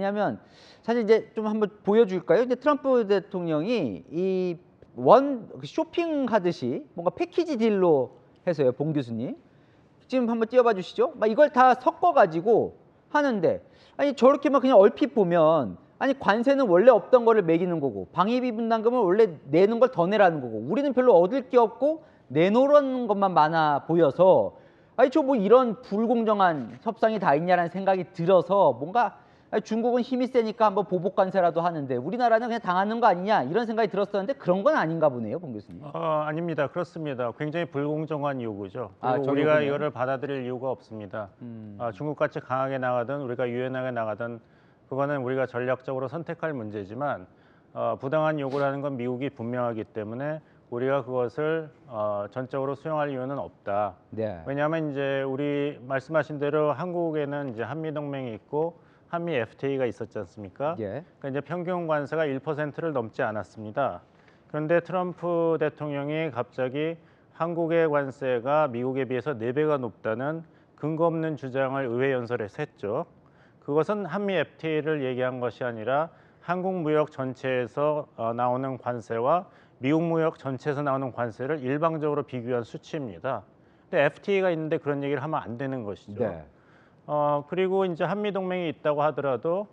왜냐하면 사실 이제 좀 한번 보여줄까요? 이제 트럼프 대통령이 이 쇼핑하듯이 뭔가 패키지 딜로 해서요, 봉 교수님. 지금 한번 띄워봐 주시죠. 막 이걸 다 섞어가지고 하는데, 아니 저렇게만 그냥 얼핏 보면, 아니 관세는 원래 없던 거를 매기는 거고 방위비 분담금을 원래 내는 걸 더 내라는 거고 우리는 별로 얻을 게 없고 내놓으라는 것만 많아 보여서, 아니 저 뭐 이런 불공정한 협상이 다 있냐라는 생각이 들어서, 뭔가 아니, 중국은 힘이 세니까 한번 보복 관세라도 하는데 우리나라는 그냥 당하는 거 아니냐 이런 생각이 들었었는데 그런 건 아닌가 보네요, 봉 교수님. 아닙니다. 그렇습니다. 굉장히 불공정한 요구죠. 아, 그리고 우리가 요구네요. 이거를 받아들일 이유가 없습니다. 중국같이 강하게 나가든 우리가 유연하게 나가든 그거는 우리가 전략적으로 선택할 문제지만, 부당한 요구라는 건 미국이 분명하기 때문에 우리가 그것을 전적으로 수용할 이유는 없다. 네. 왜냐하면 이제 우리 말씀하신 대로 한국에는 이제 한미 동맹이 있고 한미 FTA가 있었지 않습니까? 예. 그러니까 이제 평균 관세가 1%를 넘지 않았습니다. 그런데 트럼프 대통령이 갑자기 한국의 관세가 미국에 비해서 4배가 높다는 근거 없는 주장을 의회 연설에서 했죠. 그것은 한미 FTA를 얘기한 것이 아니라 한국 무역 전체에서 나오는 관세와 미국 무역 전체에서 나오는 관세를 일방적으로 비교한 수치입니다. 근데 FTA가 있는데 그런 얘기를 하면 안 되는 것이죠. 네. 그리고 이제 한미 동맹이 있다고 하더라도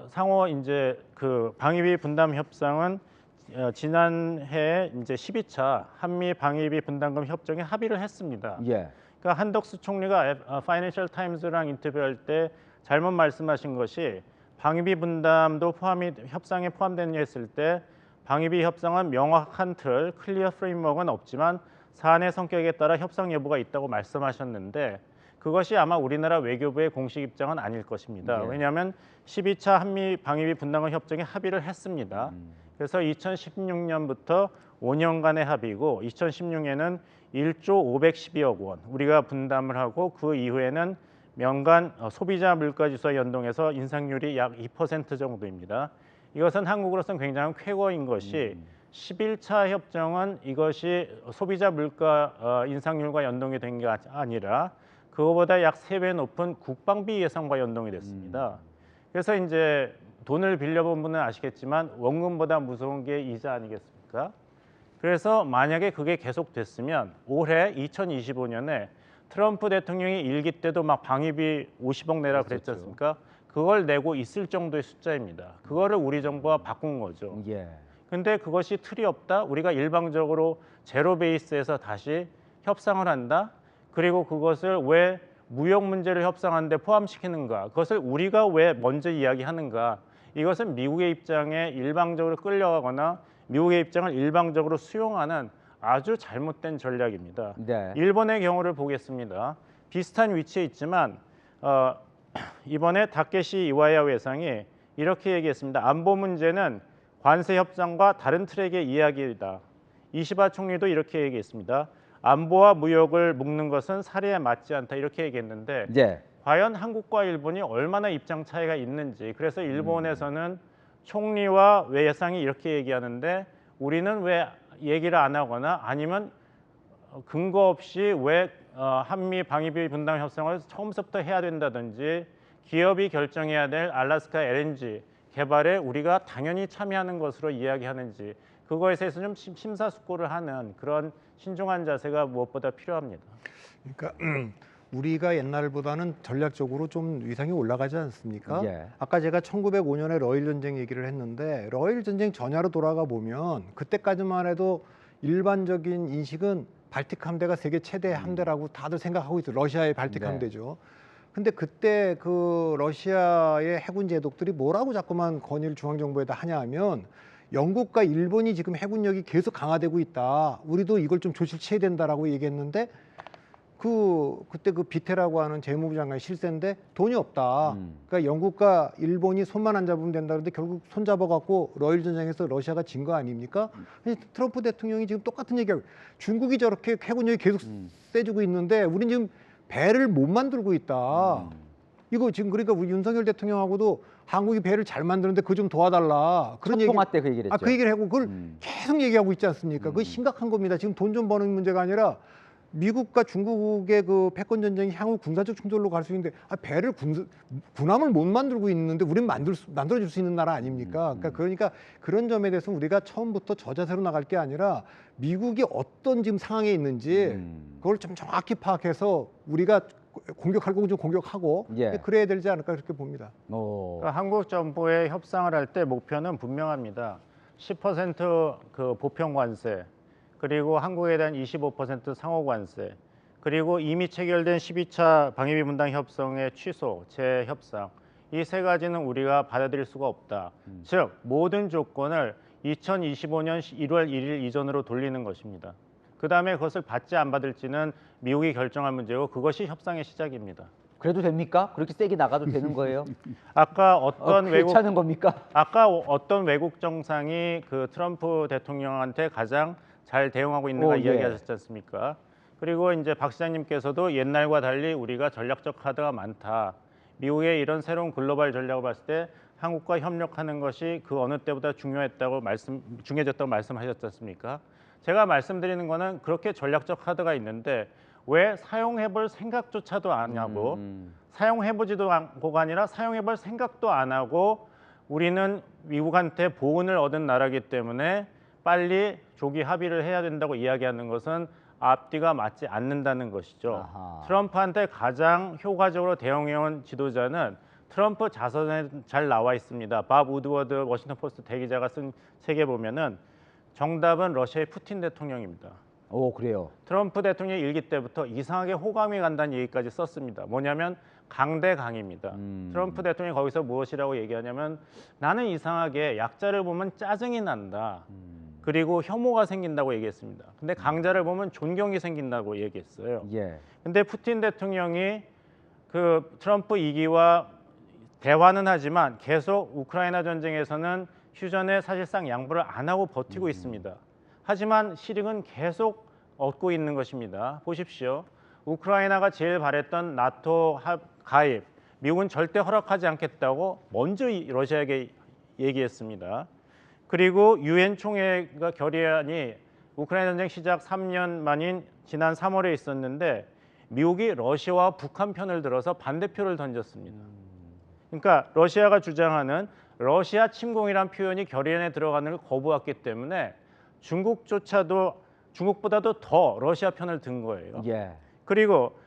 상호 이제 그 방위비 분담 협상은 지난해 이제 12차 한미 방위비 분담금 협정에 합의를 했습니다. 예. 그러니까 한덕수 총리가 파이낸셜 타임즈랑 인터뷰할 때 잘못 말씀하신 것이, 방위비 분담도 협상에 포함되느냐 했을 때 방위비 협상은 명확한 틀, 클리어 프레임워크는 없지만 사안의 성격에 따라 협상 여부가 있다고 말씀하셨는데, 그것이 아마 우리나라 외교부의 공식 입장은 아닐 것입니다. 예. 왜냐하면 12차 한미 방위비 분담금 협정에 합의를 했습니다. 그래서 2016년부터 5년간의 합의고 2016년에는 1조 512억 원 우리가 분담을 하고, 그 이후에는 연간 소비자 물가지수와 연동해서 인상률이 약 2% 정도입니다. 이것은 한국으로서는 굉장히 쾌거인 것이, 11차 협정은 이것이 소비자 물가 인상률과 연동이 된 게 아니라 그거보다 약 3배 높은 국방비 예산과 연동이 됐습니다. 그래서 이제 돈을 빌려본 분은 아시겠지만 원금보다 무서운 게 이자 아니겠습니까? 그래서 만약에 그게 계속됐으면 올해 2025년에 트럼프 대통령이 일기 때도 막 방위비 50억 내라 그랬지 않습니까? 그걸 내고 있을 정도의 숫자입니다. 그거를 우리 정부가 바꾼 거죠. 예. 근데 그것이 틀이 없다. 우리가 일방적으로 제로 베이스에서 다시 협상을 한다. 그리고 그것을 왜 무역 문제를 협상하는데 포함시키는가? 그것을 우리가 왜 먼저 이야기하는가? 이것은 미국의 입장에 일방적으로 끌려가거나 미국의 입장을 일방적으로 수용하는 아주 잘못된 전략입니다. 네. 일본의 경우를 보겠습니다. 비슷한 위치에 있지만 이번에 다케시 이와야 외상이 이렇게 얘기했습니다. 안보 문제는 관세 협상과 다른 트랙의 이야기이다. 이시바 총리도 이렇게 얘기했습니다. 안보와 무역을 묶는 것은 사례에 맞지 않다, 이렇게 얘기했는데, 예. 과연 한국과 일본이 얼마나 입장 차이가 있는지. 그래서 일본에서는 총리와 외상이 이렇게 얘기하는데 우리는 왜 얘기를 안 하거나, 아니면 근거 없이 왜 한미 방위비 분담 협상을 처음부터 해야 된다든지, 기업이 결정해야 될 알래스카 LNG 개발에 우리가 당연히 참여하는 것으로 이야기하는지, 그거에 대해서 좀 심사숙고를 하는 그런 신중한 자세가 무엇보다 필요합니다. 그러니까 우리가 옛날보다는 전략적으로 좀 위상이 올라가지 않습니까? 예. 아까 제가 1905년에 러일 전쟁 얘기를 했는데, 러일 전쟁 전야로 돌아가 보면 그때까지만 해도 일반적인 인식은 발틱 함대가 세계 최대 함대라고 다들 생각하고 있어요. 러시아의 발틱 네. 함대죠. 근데 그때 그 러시아의 해군 제독들이 뭐라고 자꾸만 건의를 중앙정부에다 하냐 하면, 영국과 일본이 지금 해군력이 계속 강화되고 있다. 우리도 이걸 좀 조치를 취해야 된다라고 얘기했는데, 그때 그 비테라고 하는 재무부 장관이 실세인데 돈이 없다. 그러니까 영국과 일본이 손만 안 잡으면 된다. 그런데 결국 손 잡아갖고 러일 전쟁에서 러시아가 진 거 아닙니까? 트럼프 대통령이 지금 똑같은 얘기하고, 중국이 저렇게 해군력이 계속 세지고 있는데 우린 지금 배를 못 만들고 있다. 이거 지금 그러니까 우리 윤석열 대통령하고도 한국이 배를 잘 만드는데 그거 좀 도와달라. 그런 얘기. 통화 때 그 얘기를 했죠. 그 얘기를 하고 그걸 계속 얘기하고 있지 않습니까? 그거 심각한 겁니다. 지금 돈 좀 버는 문제가 아니라 미국과 중국의 그 패권 전쟁이 향후 군사적 충돌로 갈 수 있는데 배를 군함을 못 만들고 있는데 우리는 만들어줄 수 있는 나라 아닙니까? 그러니까 그런 점에 대해서 우리가 처음부터 저자세로 나갈 게 아니라 미국이 어떤 지금 상황에 있는지 그걸 좀 정확히 파악해서 우리가 공격할 거고 좀 공격하고 예. 그래야 되지 않을까 그렇게 봅니다. 그러니까 한국 정부의 협상을 할 때 목표는 분명합니다. 10% 보편 관세, 그리고 한국에 대한 25% 상호 관세, 그리고 이미 체결된 12차 방위비 분담 협상의 취소, 재협상, 이 세 가지는 우리가 받아들일 수가 없다. 즉 모든 조건을 2025년 1월 1일 이전으로 돌리는 것입니다. 그 다음에 그것을 받지 안 받을지는 미국이 결정할 문제고 그것이 협상의 시작입니다. 그래도 됩니까? 그렇게 세게 나가도 되는 거예요? 아까 어떤 괜찮은 겁니까? 아까 어떤 외국 정상이 그 트럼프 대통령한테 가장 잘 대응하고 있는가 예. 이야기하셨지 않습니까? 그리고 이제 박 시장님께서도 옛날과 달리 우리가 전략적 카드가 많다. 미국의 이런 새로운 글로벌 전략을 봤을 때 한국과 협력하는 것이 그 어느 때보다 중요해졌다고 말씀하셨지 않습니까? 제가 말씀드리는 거는 그렇게 전략적 카드가 있는데 왜 사용해볼 생각조차도 안 하고 사용해보지도 않고가 아니라 사용해볼 생각도 안 하고 우리는 미국한테 보은을 얻은 나라이기 때문에 빨리 조기 합의를 해야 된다고 이야기하는 것은 앞뒤가 맞지 않는다는 것이죠. 아하. 트럼프한테 가장 효과적으로 대응해온 지도자는 트럼프 자서전에 잘 나와 있습니다. 밥 우드워드 워싱턴 포스트 대기자가 쓴 책에 보면은 정답은 러시아의 푸틴 대통령입니다. 오, 그래요. 트럼프 대통령 일기 때부터 이상하게 호감이 간다는 얘기까지 썼습니다. 뭐냐면 강대강입니다. 트럼프 대통령이 거기서 무엇이라고 얘기하냐면 나는 이상하게 약자를 보면 짜증이 난다. 그리고 혐오가 생긴다고 얘기했습니다. 근데 강자를 보면 존경이 생긴다고 얘기했어요. 예. 근데 푸틴 대통령이 그 트럼프 2기와 대화는 하지만 계속 우크라이나 전쟁에서는 휴전에 사실상 양보를 안 하고 버티고 있습니다. 하지만 실익은 계속 얻고 있는 것입니다. 보십시오. 우크라이나가 제일 바랬던 나토 가입, 미국은 절대 허락하지 않겠다고 먼저 러시아에게 얘기했습니다. 그리고 유엔 총회가 결의안이 우크라이나 전쟁 시작 3년 만인 지난 3월에 있었는데 미국이 러시아와 북한 편을 들어서 반대표를 던졌습니다. 그러니까 러시아가 주장하는 러시아 침공이란 표현이 결의안에 들어가는 걸 거부했기 때문에 중국보다도 더 러시아 편을 든 거예요. 예. 그리고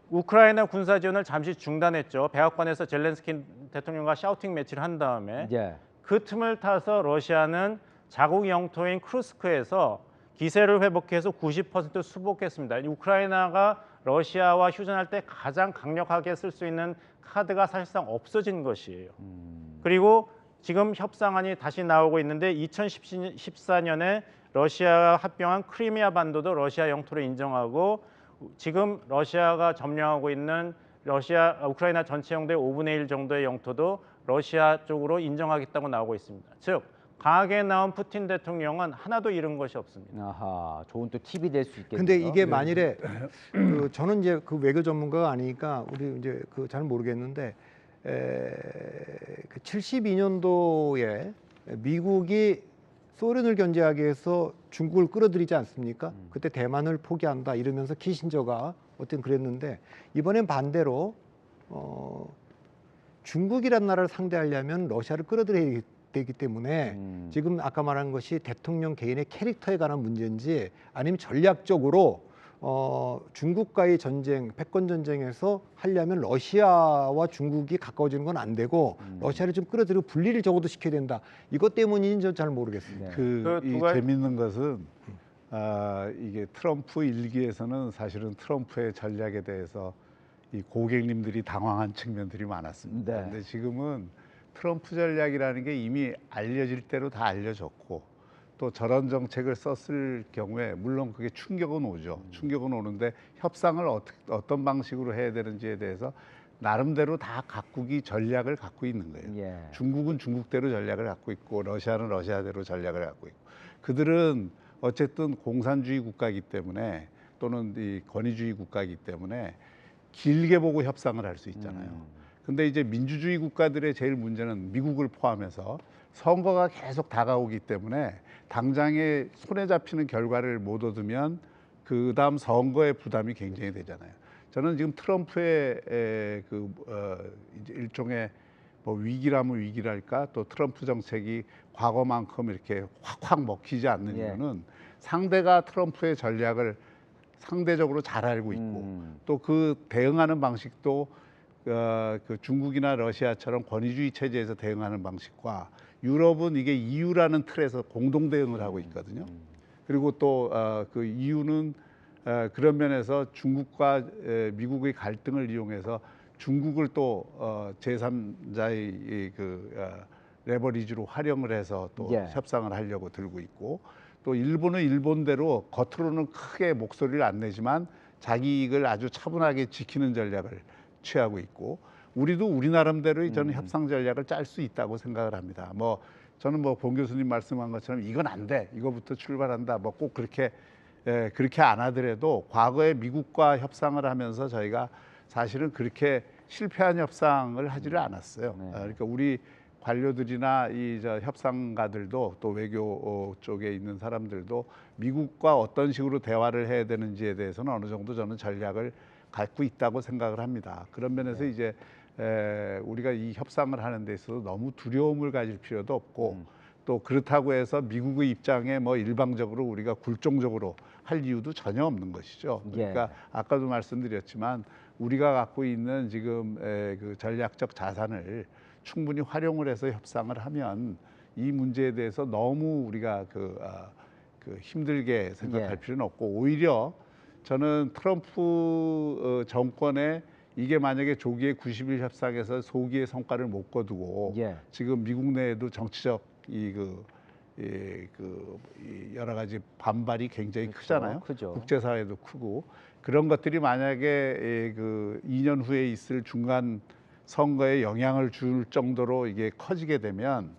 우크라이나 군사 지원을 잠시 중단했죠. 백악관에서 젤렌스키 대통령과 샤우팅 매치를 한 다음에 예. 그 틈을 타서 러시아는 자국 영토인 크루스크에서 기세를 회복해서 90% 수복했습니다. 우크라이나가 러시아와 휴전할 때 가장 강력하게 쓸 수 있는 카드가 사실상 없어진 것이에요. 그리고 지금 협상안이 다시 나오고 있는데 2014년에 러시아가 합병한 크리미아 반도도 러시아 영토로 인정하고 지금 러시아가 점령하고 있는 우크라이나 전체 영토의 5분의 1 정도의 영토도 러시아 쪽으로 인정하겠다고 나오고 있습니다. 즉 강하게 나온 푸틴 대통령은 하나도 잃은 것이 없습니다. 아하, 좋은 또 팁이 될 수 있겠네요. 근데 이게 만일에 저는 이제 그 외교 전문가가 아니니까 우리 이제 그 잘 모르겠는데 그 72년도에 미국이 소련을 견제하기 위해서 중국을 끌어들이지 않습니까? 그때 대만을 포기한다 이러면서 키신저가 어쨌든 그랬는데 이번엔 반대로 중국이란 나라를 상대하려면 러시아를 끌어들여야 되기 때문에 지금 아까 말한 것이 대통령 개인의 캐릭터에 관한 문제인지 아니면 전략적으로 중국과의 전쟁, 패권 전쟁에서 하려면 러시아와 중국이 가까워지는 건 안 되고 러시아를 좀 끌어들이고 분리를 적어도 시켜야 된다. 이것 때문인지 는 잘 모르겠습니다. 이 재밌는 것은 이게 트럼프 일기에서는 사실은 트럼프의 전략에 대해서 이 고객님들이 당황한 측면들이 많았습니다. 네. 근데 지금은 트럼프 전략이라는 게 이미 알려질 대로 다 알려졌고 또 저런 정책을 썼을 경우에 물론 그게 충격은 오죠. 충격은 오는데 협상을 어떤 방식으로 해야 되는지에 대해서 나름대로 다 각국이 전략을 갖고 있는 거예요. 예. 중국은 중국대로 전략을 갖고 있고 러시아는 러시아대로 전략을 갖고 있고 그들은 어쨌든 공산주의 국가이기 때문에 또는 이 권위주의 국가이기 때문에 길게 보고 협상을 할 수 있잖아요. 근데 이제 민주주의 국가들의 제일 문제는 미국을 포함해서 선거가 계속 다가오기 때문에 당장에 손에 잡히는 결과를 못 얻으면 그다음 선거의 부담이 굉장히 되잖아요. 저는 지금 트럼프의 이제 일종의 뭐 위기라면 위기랄까, 또 트럼프 정책이 과거만큼 이렇게 확확 먹히지 않는 예. 이유는 상대가 트럼프의 전략을 상대적으로 잘 알고 있고 또 그 대응하는 방식도 그 중국이나 러시아처럼 권위주의 체제에서 대응하는 방식과 유럽은 이게 EU라는 틀에서 공동 대응을 하고 있거든요. 그리고 또 그 EU는 그런 면에서 중국과 미국의 갈등을 이용해서 중국을 또 제3자의 레버리지로 활용을 해서 또 예. 협상을 하려고 들고 있고, 또 일본은 일본대로 겉으로는 크게 목소리를 안 내지만 자기 이익을 아주 차분하게 지키는 전략을 취하고 있고, 우리도 우리 나름대로의 저는 협상 전략을 짤 수 있다고 생각을 합니다. 뭐 저는 뭐 봉 교수님 말씀한 것처럼 이건 안 돼, 이거부터 출발한다, 뭐 꼭 그렇게 안 하더라도 과거에 미국과 협상을 하면서 저희가 사실은 그렇게 실패한 협상을 하지를 않았어요. 네. 그러니까 우리 관료들이나 이 저 협상가들도 또 외교 쪽에 있는 사람들도 미국과 어떤 식으로 대화를 해야 되는지에 대해서는 어느 정도 저는 전략을 갖고 있다고 생각을 합니다. 그런 면에서 이제 우리가 이 협상을 하는 데 있어서 너무 두려움을 가질 필요도 없고 또 그렇다고 해서 미국의 입장에 뭐 일방적으로 우리가 굴종적으로 할 이유도 전혀 없는 것이죠. 그러니까 아까도 말씀드렸지만 우리가 갖고 있는 지금 그 전략적 자산을 충분히 활용을 해서 협상을 하면 이 문제에 대해서 너무 우리가 힘들게 생각할 필요는 없고, 오히려 저는 트럼프 정권에 이게 만약에 조기에 90일 협상에서 소기의 성과를 못 거두고 지금 미국 내에도 정치적 이 여러 가지 반발이 굉장히 크잖아요. 크죠. 국제사회도 크고, 그런 것들이 만약에 2년 후에 있을 중간 선거에 영향을 줄 정도로 이게 커지게 되면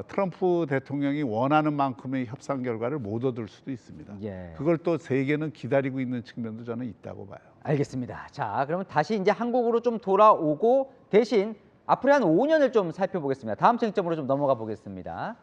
트럼프 대통령이 원하는 만큼의 협상 결과를 못 얻을 수도 있습니다. 그걸 또 세계는 기다리고 있는 측면도 저는 있다고 봐요. 알겠습니다. 자, 그러면 다시 이제 한국으로 좀 돌아오고 대신 앞으로 한 5년을 좀 살펴보겠습니다. 다음 쟁점으로 좀 넘어가 보겠습니다.